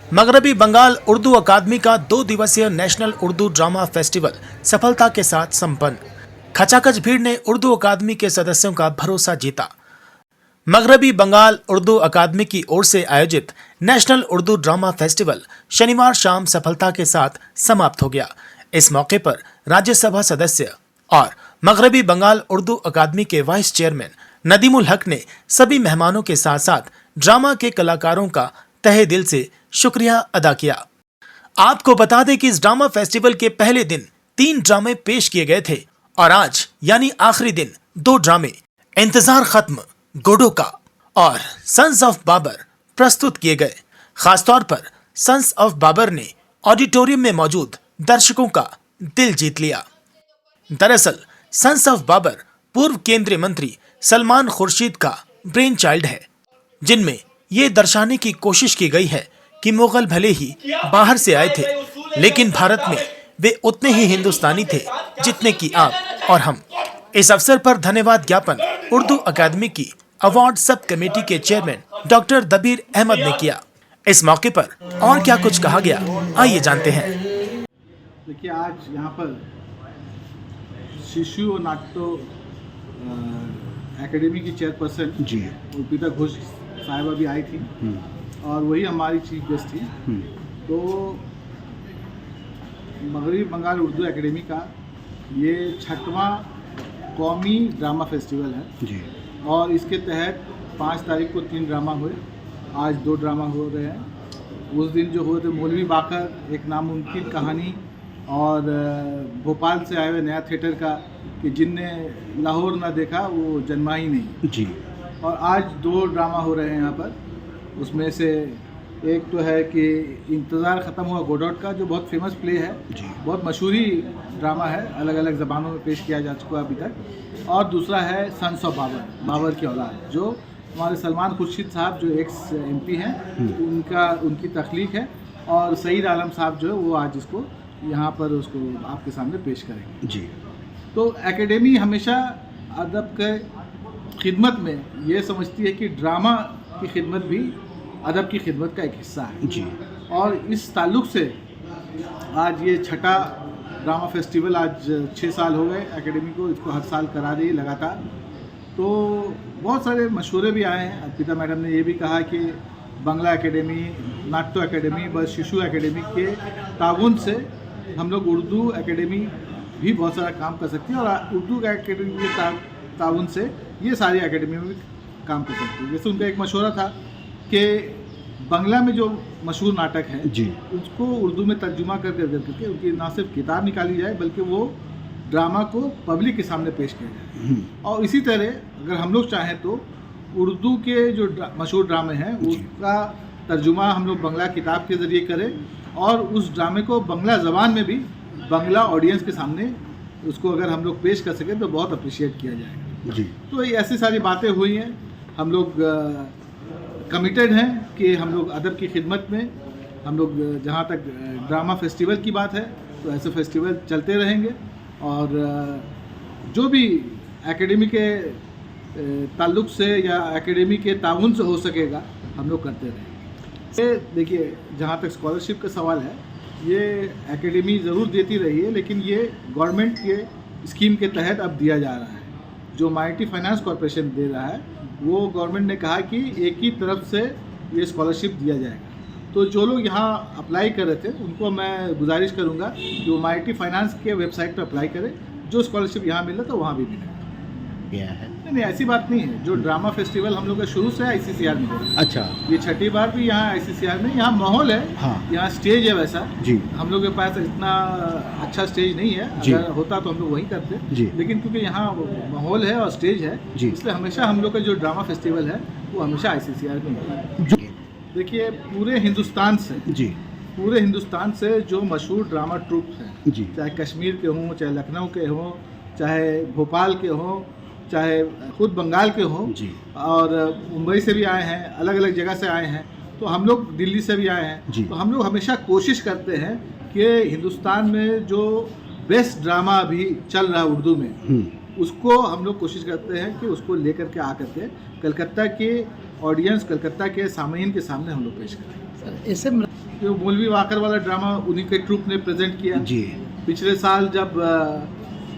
मगरबी बंगाल उर्दू अकादमी का 2 दिवसीय नेशनल उर्दू ड्रामा फेस्टिवल सफलता के साथ संपन्न। खचाखच भीड़ ने उर्दू अकादमी के सदस्यों का भरोसा जीता। मगरबी बंगाल उर्दू अकादमी की ओर से आयोजित नेशनल उर्दू ड्रामा फेस्टिवल शनिवार शाम सफलता के साथ समाप्त हो गया। इस मौके पर राज्यसभा सदस्य और मगरबी बंगाल उर्दू अकादमी के वाइस चेयरमैन नदीमुल हक ने सभी मेहमानों के साथ साथ ड्रामा के कलाकारों का तहे दिल से शुक्रिया अदा किया। आपको बता दें कि इस ड्रामा फेस्टिवल के पहले दिन 3 ड्रामे पेश किए गए थे और आज यानी आखिरी दिन 2 ड्रामे इंतजार खत्म, गोडो का और सन्स ऑफ बाबर प्रस्तुत किए गए। खासतौर पर सन्स ऑफ बाबर ने ऑडिटोरियम में मौजूद दर्शकों का दिल जीत लिया। दरअसल सन्स ऑफ बाबर पूर्व केंद्रीय मंत्री सलमान खुर्शीद का ब्रेन चाइल्ड है, जिनमें ये दर्शाने की कोशिश की गई है कि मुगल भले ही बाहर से आए थे, लेकिन भारत में वे उतने ही हिंदुस्तानी थे जितने कि आप और हम। इस अवसर पर धन्यवाद ज्ञापन उर्दू अकादमी की अवार्ड सब कमेटी के चेयरमैन डॉक्टर दबीर अहमद ने किया। इस मौके पर और क्या कुछ कहा गया, आइए जानते हैं। देखिए, आज यहाँ पर शिशु नाट्य एकेडमी की चेयरपर्सन जी अर्पिता घोष साहिबा भी आई थी और वही हमारी चीफ गेस्ट थी। तो मगरबी बंगाल उर्दू एकेडमी का ये 6वां कौमी ड्रामा फेस्टिवल है जी और इसके तहत 5 तारीख को 3 ड्रामा हुए, आज 2 ड्रामा हो रहे हैं। उस दिन जो हुए थे मौलवी बाकर, एक नामुमकिन कहानी, और भोपाल से आए हुए नया थिएटर का कि जिनने लाहौर ना देखा वो जन्मा ही नहीं जी। और आज 2 ड्रामा हो रहे हैं यहाँ पर। उसमें से एक तो है कि इंतज़ार ख़त्म हुआ गोडोट का, जो बहुत फेमस प्ले है जी। बहुत मशहूरी ड्रामा है, अलग अलग ज़बानों में पेश किया जा चुका अभी तक। और दूसरा है सन्स ऑफ बाबर, बाबर की औलाद, जो हमारे सलमान खुर्शीद साहब जो एक्स MP हैं, उनकी तख्लीक है। और सईद आलम साहब जो है वो आज इसको यहाँ पर उसको आपके सामने पेश करेंगे जी। तो एकेडमी हमेशा अदब के खिदमत में ये समझती है कि ड्रामा की खिदमत भी अदब की खिदमत का एक हिस्सा है जी। और इस ताल्लुक़ से आज ये 6ठा ड्रामा फेस्टिवल, आज 6 साल हो गए एकेडमी को, इसको हर साल करा रही है लगातार। तो बहुत सारे मशवरे भी आए हैं। अर्पिता मैडम ने ये भी कहा कि बंगला एकेडमी, नाट्य एकेडमी, बस शिशु एकेडमी के ताउन से हम लोग उर्दू एकेडमी भी बहुत सारा काम कर सकते हैं और उर्दू एकेडमी के ताउन से ये सारी एकेडमी में भी काम कर सकते हैं। जैसे उनका एक मशवरा था कि बंगला में जो मशहूर नाटक है जी, उसको उर्दू में तर्जुमा करके उनकी ना सिर्फ किताब निकाली जाए बल्कि वो ड्रामा को पब्लिक के सामने पेश किया जाए। और इसी तरह अगर हम लोग चाहें तो उर्दू के जो मशहूर ड्रामे हैं उसका तर्जुमा हम लोग बंगला किताब के ज़रिए करें और उस ड्रामे को बंगला ज़बान में भी बंगला ऑडियंस के सामने उसको अगर हम लोग पेश कर सकें तो बहुत अप्रिशिएट किया जाएगा जी। तो ये ऐसी सारी बातें हुई हैं। हम लोग कमिटेड हैं कि हम लोग अदब की खिदमत में, हम लोग जहाँ तक ड्रामा फेस्टिवल की बात है तो ऐसे फेस्टिवल चलते रहेंगे और जो भी एकेडमी के ताल्लुक़ से या एकेडमी के ताउन से हो सकेगा हम लोग करते रहेंगे। ये देखिए, जहाँ तक स्कॉलरशिप का सवाल है, ये एकेडमी ज़रूर देती रही है लेकिन ये गवर्नमेंट के स्कीम के तहत अब दिया जा रहा है। जो माइटी फाइनेंस कॉरपोरेशन दे रहा है वो गवर्नमेंट ने कहा कि एक ही तरफ से ये स्कॉलरशिप दिया जाएगा। तो जो लोग यहाँ अप्लाई कर रहे थे उनको मैं गुजारिश करूँगा कि वो माइटी फाइनेंस के वेबसाइट पर अप्लाई करें। जो स्कॉलरशिप यहाँ मिल रहा था वहाँ भी मिलेगा। नहीं, ऐसी बात नहीं है। जो ड्रामा फेस्टिवल हम लोग का शुरू से ICCR में हो रहा है। अच्छा, ये 6ठी बार भी यहाँ ICCR में, यहाँ माहौल है, हाँ। यहाँ स्टेज है वैसा जी। हम लोग के पास इतना अच्छा स्टेज नहीं है, अगर होता तो हम लोग वहीं करते जी। लेकिन क्योंकि यहाँ माहौल है और स्टेज है जी। इसलिए हमेशा हम लोग का जो ड्रामा फेस्टिवल है वो हमेशा ICCR में होता है। देखिए, पूरे हिंदुस्तान से जो मशहूर ड्रामा ट्रूप हैं जी, चाहे कश्मीर के हों, चाहे लखनऊ के हों, चाहे भोपाल के हों, चाहे खुद बंगाल के हों और मुंबई से भी आए हैं, अलग अलग जगह से आए हैं, तो हम लोग दिल्ली से भी आए हैं। तो हम लोग हमेशा कोशिश करते हैं कि हिंदुस्तान में जो बेस्ट ड्रामा अभी चल रहा है उर्दू में उसको हम लोग कोशिश करते हैं कि उसको लेकर के आकर के कलकत्ता के ऑडियंस, कलकत्ता के सामीन के सामने हम लोग पेश करें। सर, ऐसे जो मौलवी वाकर वाला ड्रामा उन्हीं के ट्रूप ने प्रेजेंट किया। जी पिछले साल जब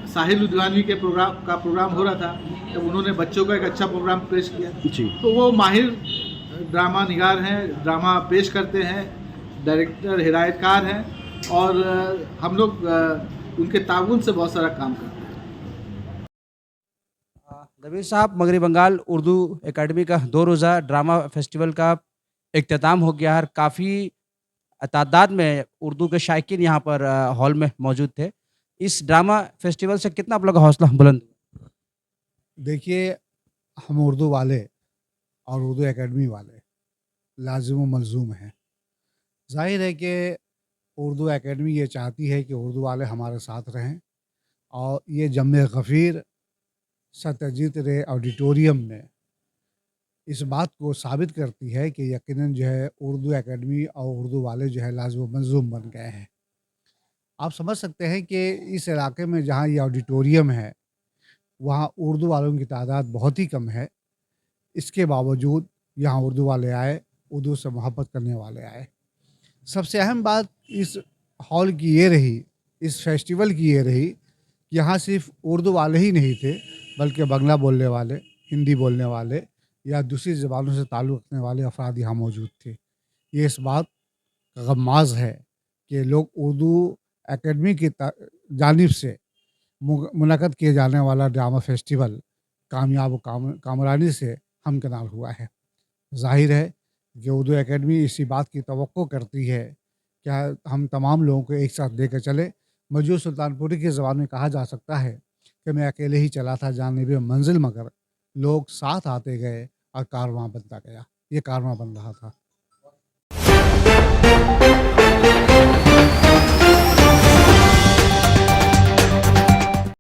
साहिल लुधियानवी के प्रोग्राम हो रहा था, तब उन्होंने बच्चों का एक अच्छा प्रोग्राम पेश किया। जी तो वो माहिर ड्रामा निगार हैं, ड्रामा पेश करते हैं, डायरेक्टर हिदायतकार हैं, और हम लोग उनके ताउन से बहुत सारा काम करते हैं। दबीर साहब, मगरबी बंगाल उर्दू एकेडमी का 2 रोज़ा ड्रामा फेस्टिवल का इख्तिताम हो गया और काफ़ी तादाद में उर्दू के शायकीन यहाँ पर हॉल में मौजूद थे। इस ड्रामा फेस्टिवल से कितना आप लोग का हौसला बुलंद हुआ? देखिए, हम उर्दू वाले और उर्दू एकेडमी वाले लाजिम व मलज़ूम हैं। ज़ाहिर है कि उर्दू एकेडमी ये चाहती है कि उर्दू वाले हमारे साथ रहें, और ये जम गफ़ीर सत्यजीत रे ऑडिटोरियम में इस बात को साबित करती है कि यकीनन जो है उर्दू एकेडमी और उर्दू वाले जो है लाज़िम व मलज़ूम बन गए हैं। आप समझ सकते हैं कि इस इलाके में जहाँ ये ऑडिटोरियम है, वहाँ उर्दू वालों की तादाद बहुत ही कम है। इसके बावजूद यहाँ उर्दू वाले आए, उर्दू से मोहब्बत करने वाले आए। सबसे अहम बात इस हॉल की ये रही, इस फेस्टिवल की ये रही कि यहाँ सिर्फ उर्दू वाले ही नहीं थे, बल्कि बंगला बोलने वाले, हिंदी बोलने वाले या दूसरी ज़बानों से ताल्लुक़ रखने वाले अफराद यहाँ मौजूद थे। ये इस बात का गम्माज़ है कि लोग उर्दू एकेडमी की जानिब से मुनक़्क़द किए जाने वाला ड्रामा फेस्टिवल कामयाब व कामरानी से हमकिनार हुआ है। ज़ाहिर है कि उर्दू एकेडमी इसी बात की तवक्को करती है कि हम तमाम लोगों को एक साथ लेकर चले। मौजूद सुल्तानपुरी की ज़बान में कहा जा सकता है कि मैं अकेले ही चला था जानिब मंजिल, मगर लोग साथ आते गए और कारवां बनता गया। ये कारवां बन रहा था।